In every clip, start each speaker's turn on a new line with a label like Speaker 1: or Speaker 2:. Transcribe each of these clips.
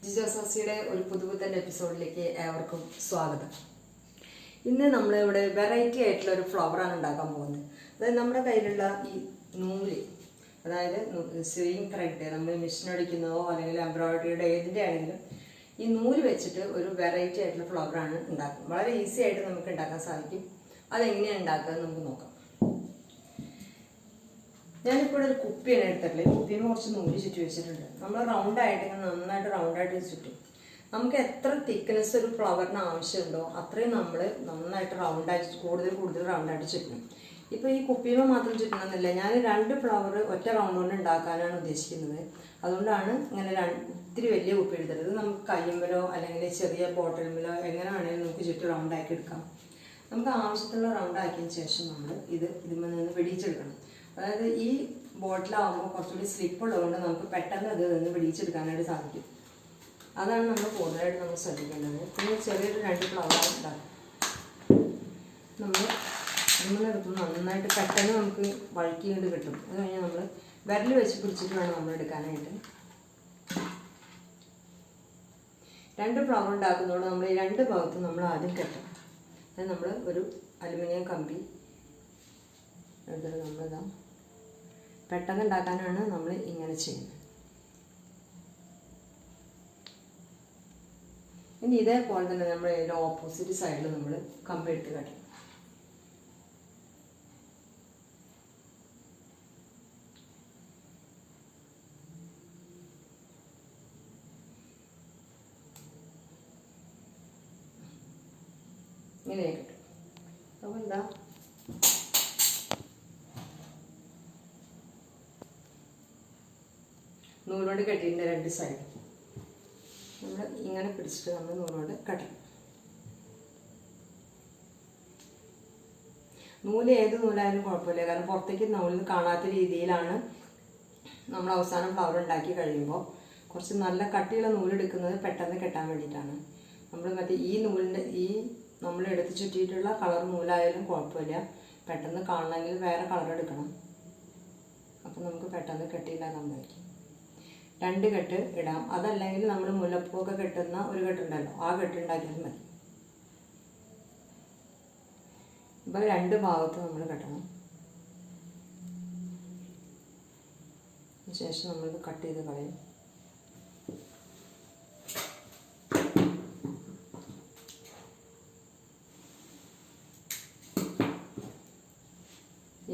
Speaker 1: ജിജോസാസിയുടെ ഒരു പുതുപുത്തൻ എപ്പിസോഡിലേക്ക് ഏവർക്കും സ്വാഗതം. ഇന്ന് നമ്മളിവിടെ വെറൈറ്റി ആയിട്ടുള്ള ഒരു ഫ്ലവറാണ് ഉണ്ടാക്കാൻ പോകുന്നത്. അതായത് നമ്മുടെ കയ്യിലുള്ള ഈ നൂല്, അതായത് സ്വിങ് ത്രെഡ്, നമ്മൾ മെഷീൻ അടിക്കുന്നതോ അല്ലെങ്കിൽ എംബ്രോയിഡറിയുടെ ഏതിൻ്റെ ആണെങ്കിലും ഈ നൂല് വെച്ചിട്ട് ഒരു വെറൈറ്റി ആയിട്ടുള്ള ഫ്ലവറാണ് ഉണ്ടാക്കുന്നത്. വളരെ ഈസി ആയിട്ട് നമുക്ക് ഉണ്ടാക്കാൻ സാധിക്കും. അതെങ്ങനെയാണ് ഉണ്ടാക്കുക നമുക്ക് നോക്കാം. ഞാനിപ്പോൾ ഒരു കുപ്പിയാണ് എടുത്തിട്ടുള്ളത്. ഈ കുപ്പിയിൽ കുറച്ച് നൂല് ചുറ്റി വെച്ചിട്ടുണ്ട്. നമ്മൾ റൗണ്ടായിട്ട് ഇങ്ങനെ നന്നായിട്ട് റൗണ്ടായിട്ട് ചുറ്റും. നമുക്ക് എത്ര തിക്നെസ് ഒരു ഫ്ലവറിന് ആവശ്യമുണ്ടോ അത്രയും നമ്മൾ നന്നായിട്ട് റൗണ്ടായിട്ട് കൂടുതൽ റൗണ്ടായിട്ട് ചുറ്റണം. ഇപ്പോൾ ഈ കുപ്പിയിൽ മാത്രം ചുറ്റണമെന്നില്ല. ഞാൻ 2 ഫ്ലവർ ഒറ്റ റൗണ്ട് കൊണ്ട് ഉണ്ടാക്കാനാണ് ഉദ്ദേശിക്കുന്നത്. അതുകൊണ്ടാണ് ഇങ്ങനെ ഇത്തിരി വലിയ കുപ്പി എടുത്തത്. നമുക്ക് കയ്യുമ്പലോ അല്ലെങ്കിൽ ചെറിയ ബോട്ടിലുമ്പലോ എങ്ങനെ വേണമെങ്കിലും നമുക്ക് ചുറ്റും റൗണ്ടാക്കി എടുക്കാം. നമുക്ക് ആവശ്യത്തിനുള്ള റൗണ്ടാക്കിയതിന് ശേഷം നമ്മൾ ഇതിൽ നിന്ന് വെടിയിച്ചെടുക്കണം. അതായത് ഈ ബോട്ടിലാവുമ്പോൾ കുറച്ചുകൂടി സ്ലിപ്പ് ഉള്ളതുകൊണ്ട് നമുക്ക് പെട്ടെന്ന് അത് നിന്ന് പിടിച്ചെടുക്കാനായിട്ട് സാധിക്കും. അതാണ് നമ്മൾ കൂടുതലായിട്ട് നമ്മൾ ശ്രദ്ധിക്കേണ്ടത്. പിന്നെ ചെറിയൊരു 2 ഫ്ലവർ ഉണ്ടാക്കും. നമ്മളെടുക്കും നന്നായിട്ട് പെട്ടെന്ന് നമുക്ക് വഴുക്കിയിട്ട് കിട്ടും. അത് കഴിഞ്ഞാൽ നമ്മൾ വിരൽ വെച്ച് പിടിച്ചിട്ട് വേണം നമ്മൾ എടുക്കാനായിട്ട്. 2 ഫ്ലവർ ഉണ്ടാക്കുന്നതുകൊണ്ട് നമ്മൾ ഈ 2 ഭാഗത്തും നമ്മൾ ആദ്യം കെട്ടണം. അത് നമ്മൾ ഒരു അലുമിനിയം കമ്പി എടുത്തിട്ട് നമ്മളിതാ പെട്ടെന്ന് ഉണ്ടാക്കാനാണ് നമ്മൾ ഇങ്ങനെ ചെയ്യുന്നത്. ഇനി ഇതേപോലെ തന്നെ നമ്മൾ ഇതിൻ്റെ ഓപ്പോസിറ്റ് സൈഡിൽ നമ്മൾ കമ്പി എടുത്ത് കെട്ടണം. ഇങ്ങനെ കിട്ടും. അപ്പോൾ എന്താ നൂലോട് കെട്ടിൻ്റെ 2 സൈഡ് നമ്മൾ ഇങ്ങനെ പിടിച്ചിട്ട് നമ്മൾ നൂലോട് കെട്ടണം. നൂല് ഏത് നൂലായാലും കുഴപ്പമില്ല. കാരണം പുറത്തേക്ക് നൂലിൽ കാണാത്ത രീതിയിലാണ് നമ്മൾ അവസാനം ഫ്ലവർ ഉണ്ടാക്കി കഴിയുമ്പോൾ കുറച്ച് നല്ല കട്ടിയുള്ള നൂലെടുക്കുന്നത് പെട്ടെന്ന് കെട്ടാൻ വേണ്ടിയിട്ടാണ്. നമ്മൾ മറ്റേ ഈ നൂലിൻ്റെ നമ്മൾ എടുത്ത് ചുറ്റിയിട്ടുള്ള കളർ നൂലായാലും കുഴപ്പമില്ല. പെട്ടെന്ന് കാണണമെങ്കിൽ വേറെ കളർ എടുക്കണം. അപ്പം നമുക്ക് പെട്ടെന്ന് കെട്ടിയില്ലാക്കാൻ പറ്റും. 2 കെട്ട് ഇടാം. അതല്ലെങ്കിൽ നമ്മൾ മുല്ലപ്പൂവൊക്കെ കെട്ടുന്ന ഒരു കെട്ടുണ്ടല്ലോ, ആ കെട്ടുണ്ടാക്കിയാൽ മതി. ഇപ്പോൾ 2 ഭാഗത്ത് നമ്മൾ കെട്ടണം. ശേഷം നമ്മളിത് കട്ട് ചെയ്ത് കളയും.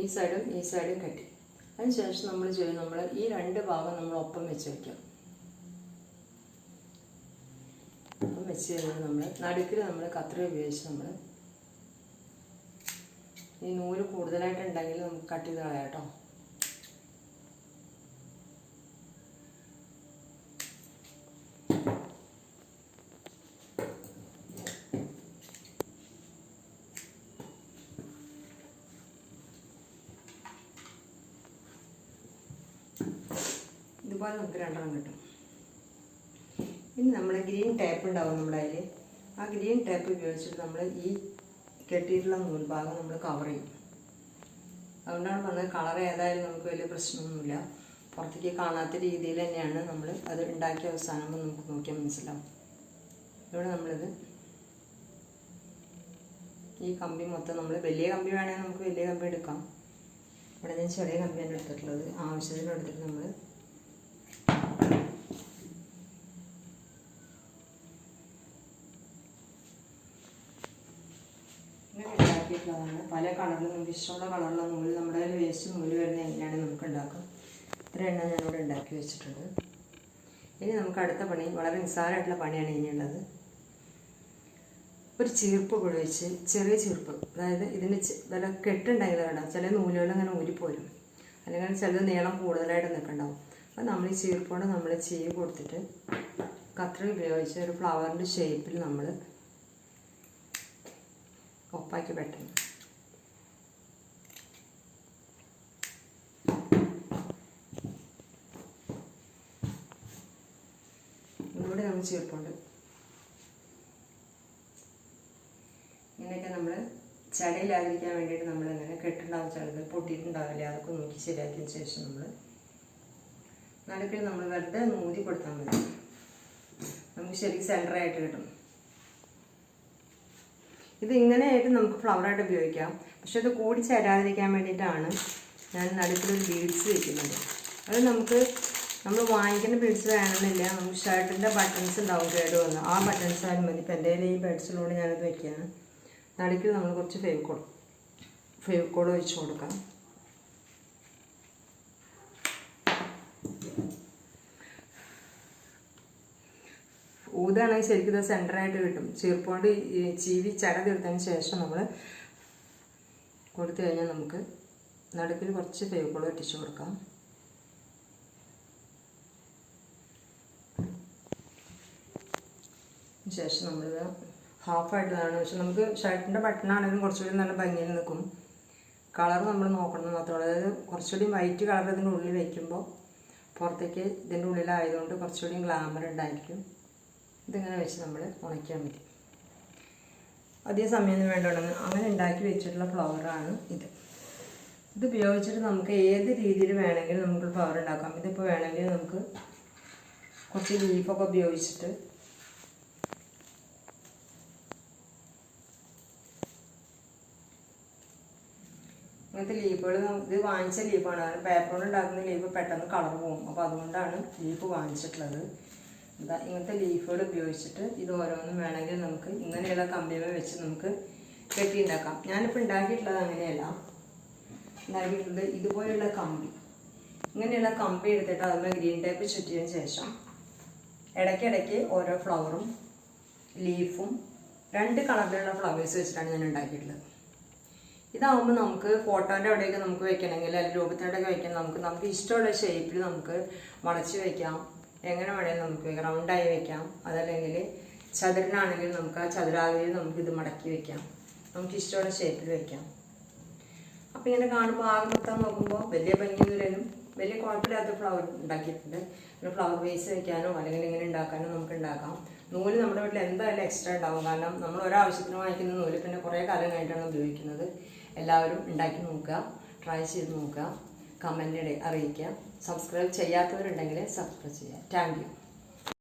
Speaker 1: ഈ സൈഡും കെട്ടി. അതിനുശേഷം നമ്മൾ ഈ 2 ഭാഗം നമ്മൾ ഒപ്പം വെച്ച് വയ്ക്കാം. ഒപ്പം വെച്ച് കഴിഞ്ഞാൽ നമ്മൾ നടുക്കിൽ നമ്മൾ കത്രിക ഉപയോഗിച്ച് നമ്മൾ ഈ നൂല് കൂടുതലായിട്ടുണ്ടെങ്കിൽ നമുക്ക് കട്ട് ചെയ്ത് കളയാം കേട്ടോ. ഇതുപോലെ നമുക്ക് 2 കിട്ടും. ഇനി നമ്മൾ ഗ്രീൻ ടേപ്പ് ഉണ്ടാവും നമ്മുടെ അതിൽ. ആ ഗ്രീൻ ടേപ്പ് ഉപയോഗിച്ചിട്ട് നമ്മൾ ഈ കെട്ടിയിട്ടുള്ള നൂൽഭാഗം നമ്മൾ കവർ ചെയ്യും. അതുകൊണ്ടാണ് പറഞ്ഞത് കളർ ഏതായാലും നമുക്ക് വലിയ പ്രശ്നമൊന്നുമില്ല. പുറത്തേക്ക് കാണാത്ത രീതിയിൽ തന്നെയാണ് നമ്മൾ അത് ഉണ്ടാക്കിയ അവസാനം നമുക്ക് നോക്കിയാൽ മനസ്സിലാവും. ഇവിടെ നമ്മളിത് ഈ കമ്പി മൊത്തം നമ്മൾ വലിയ കമ്പി വേണമെങ്കിൽ നമുക്ക് വലിയ കമ്പി എടുക്കാം. ഇവിടെ ഞാൻ ചെറിയ കമ്പിയാണ് എടുത്തിട്ടുള്ളത്. ആവശ്യത്തിന് എടുത്തിട്ട് നമ്മൾ ഉണ്ടാക്കിയിട്ടുള്ളതാണ്. പല കളറിൽ നമുക്ക് ഇഷ്ടമുള്ള കളറുള്ള നൂല് നമ്മുടെ കയ്യിൽ വേസ്റ്റ് നൂല് വരുന്നത് എങ്ങനെയാണ് നമുക്ക് ഉണ്ടാക്കാം. ഇത്ര എണ്ണ ഞാനിവിടെ ഉണ്ടാക്കി വെച്ചിട്ടുണ്ട്. ഇനി നമുക്ക് അടുത്ത പണി വളരെ നിസ്സാരമായിട്ടുള്ള പണിയാണ് ഇനിയുള്ളത്. ഒരു ചീർപ്പ് ഉപയോഗിച്ച് ചെറിയ ചീർപ്പ്, അതായത് ഇതിന് വില കെട്ടുണ്ടെങ്കിൽ വേണ്ട, ചില നൂലുകൾ അങ്ങനെ ഊരിപ്പോരും, അല്ലെങ്കിൽ ചിലത് നീളം കൂടുതലായിട്ട് നിൽക്കുന്നുണ്ടാവും. അപ്പോൾ നമ്മൾ ഈ ചീർപ്പോടെ നമ്മൾ ചീവ് കൊടുത്തിട്ട് കത്രിക ഉപയോഗിച്ച് ഒരു ഫ്ലവറിൻ്റെ ഷേപ്പിൽ നമ്മൾ ഒപ്പാക്കി പെട്ടണം. ഇവിടെ നമ്മൾ ചീർപ്പുണ്ട്. ഇങ്ങനെയൊക്കെ നമ്മൾ ചടയില്ലാതിരിക്കാൻ വേണ്ടിയിട്ട് നമ്മളിങ്ങനെ കെട്ടുണ്ടാവും. ചിലത് പൊട്ടിയിട്ടുണ്ടാവില്ല, അതൊക്കെ നോക്കി ശരിയാക്കിയതിന് ശേഷം നമ്മൾ നടുക്കിൽ നമ്മൾ വെറുതെ നൂതി കൊടുത്താൽ മതി. നമുക്ക് ശരിക്കും സെൻറ്ററായിട്ട് കിട്ടും. ഇത് ഇങ്ങനെയായിട്ട് നമുക്ക് ഫ്ലവറായിട്ട് ഉപയോഗിക്കാം. പക്ഷെ ഇത് കൂടി ചേരാതിരിക്കാൻ വേണ്ടിയിട്ടാണ് ഞാൻ നടുക്കിലൊരു ബീഡ്സ് വെക്കുന്നത്. അത് നമ്മൾ വാങ്ങിക്കുന്ന ബീഡ്സ് വേണമെന്നില്ല. നമുക്ക് ഷർട്ടിൻ്റെ ബട്ടൺസ് ഉണ്ടാവും കേട് വന്ന്, ആ ബട്ടൺസ് ആയാലും മതി. ഇപ്പം എൻ്റെ ഈ ബെഡ്സിലൂടെ ഞാനത് വയ്ക്കുകയാണ്. നടുക്കിൽ നമ്മൾ കുറച്ച് ഫെവിക്കോൾ വെച്ച് കൊടുക്കാം. ഊതാണെങ്കിൽ ശരിക്കും ഇത് സെൻറ്ററായിട്ട് കിട്ടും. ചീർപ്പുകൊണ്ട് ചീവി ചട തീർത്തതിന് ശേഷം നമ്മൾ കൊടുത്തു കഴിഞ്ഞാൽ നമുക്ക് നടുക്കിൽ കുറച്ച് ഫെവിക്കോൾ ഒട്ടിച്ച് കൊടുക്കാം. ശേഷം നമ്മളിത് ഹാഫായിട്ടാണ്. പക്ഷെ നമുക്ക് ഷർട്ടിൻ്റെ ബട്ടണാണെങ്കിലും കുറച്ചുകൂടി നല്ല ഭംഗിയിൽ നിൽക്കും. കളർ നമ്മൾ നോക്കണം മാത്രമേ. അതായത് കുറച്ചുകൂടി വൈറ്റ് കളർ ഇതിൻ്റെ ഉള്ളിൽ വയ്ക്കുമ്പോൾ പുറത്തേക്ക് ഇതിൻ്റെ ഉള്ളിലായതുകൊണ്ട് കുറച്ചുകൂടി ഗ്ലാമർ ഉണ്ടായിരിക്കും. ഇതിങ്ങനെ വെച്ച് നമ്മൾ ഉണക്കിയാൽ മതി. അധികം സമയമൊന്നും വേണ്ടതുകൊണ്ട് അങ്ങനെ ഉണ്ടാക്കി വെച്ചിട്ടുള്ള ഫ്ലവറാണ് ഇത്. ഇത് ഉപയോഗിച്ചിട്ട് നമുക്ക് ഏത് രീതിയിൽ വേണമെങ്കിലും നമുക്ക് ഫ്ലവർ ഉണ്ടാക്കാം. ഇതിപ്പോൾ വേണമെങ്കിൽ നമുക്ക് കുറച്ച് ലീഫൊക്കെ ഉപയോഗിച്ചിട്ട് ഇങ്ങനത്തെ ലീഫുകൾ ഇത് വാങ്ങിച്ച ലീഫാണ്. പേപ്പർ കൊണ്ട് ഉണ്ടാക്കുന്ന ലീഫ് പെട്ടെന്ന് കളർ പോകും. അപ്പോൾ അതുകൊണ്ടാണ് ലീഫ് വാങ്ങിച്ചിട്ടുള്ളത്. ഇങ്ങനത്തെ ലീഫുകൾ ഉപയോഗിച്ചിട്ട് ഇത് ഓരോന്നും വേണമെങ്കിൽ നമുക്ക് ഇങ്ങനെയുള്ള കമ്പിമേ വെച്ച് നമുക്ക് കെട്ടി ഉണ്ടാക്കാം. ഞാനിപ്പോൾ ഉണ്ടാക്കിയിട്ടുള്ളത് അങ്ങനെയല്ല. ഉണ്ടാക്കിയിട്ടുള്ളത് ഇതുപോലെയുള്ള കമ്പി, ഇങ്ങനെയുള്ള കമ്പി എടുത്തിട്ട് അതിന് ഗ്രീൻ ടേപ്പ് ചുറ്റിയതിന് ശേഷം ഇടയ്ക്കിടയ്ക്ക് ഓരോ ഫ്ലവറും ലീഫും 2 കളറിലുള്ള ഫ്ലവേഴ്സ് വെച്ചിട്ടാണ് ഞാൻ ഉണ്ടാക്കിയിട്ടുള്ളത്. ഇതാവുമ്പോൾ നമുക്ക് ഫോട്ടോൻ്റെ അവിടെയൊക്കെ നമുക്ക് വെക്കണമെങ്കിൽ അല്ലെങ്കിൽ രൂപത്തിനോടൊക്കെ വെക്കണം. നമുക്ക് ഇഷ്ടമുള്ള ഷേപ്പിൽ നമുക്ക് വളച്ച് വയ്ക്കാം. എങ്ങനെ വേണമെങ്കിലും നമുക്ക് റൗണ്ടായി വയ്ക്കാം. അതല്ലെങ്കിൽ ചതുരനാണെങ്കിൽ നമുക്ക് ആ ചതുരാകൃതിയിൽ നമുക്കിത് മടക്കി വയ്ക്കാം. നമുക്ക് ഇഷ്ടമുള്ള ഷേപ്പിൽ വയ്ക്കാം. അപ്പോൾ ഇങ്ങനെ കാണുമ്പോൾ ആകെ മൊത്തം നോക്കുമ്പോൾ വലിയ ഭംഗിയൊന്നും വലിയ കുഴപ്പമില്ലാത്ത ഫ്ലവർ ഉണ്ടാക്കിയിട്ടുണ്ട്. പിന്നെ ഫ്ലവർ വേസ് വയ്ക്കാനോ അല്ലെങ്കിൽ ഇങ്ങനെ ഉണ്ടാക്കാനോ നമുക്ക് ഉണ്ടാക്കാം. നൂല് നമ്മുടെ വീട്ടിൽ എന്തായാലും എക്സ്ട്രാ ഉണ്ടാവും. കാരണം നമ്മൾ ഒരാവശ്യത്തിന് വാങ്ങിക്കുന്ന നൂല് പിന്നെ കുറേ കാലം കഴിഞ്ഞിട്ടാണ് ഉപയോഗിക്കുന്നത്. എല്ലാവരും ഉണ്ടാക്കി നോക്കുക, ട്രൈ ചെയ്ത് നോക്കുക, കമൻറ്റ് അറിയിക്കുക. സബ്സ്ക്രൈബ് ചെയ്യാത്തവരുണ്ടെങ്കിൽ സബ്സ്ക്രൈബ് ചെയ്യുക. Thank you.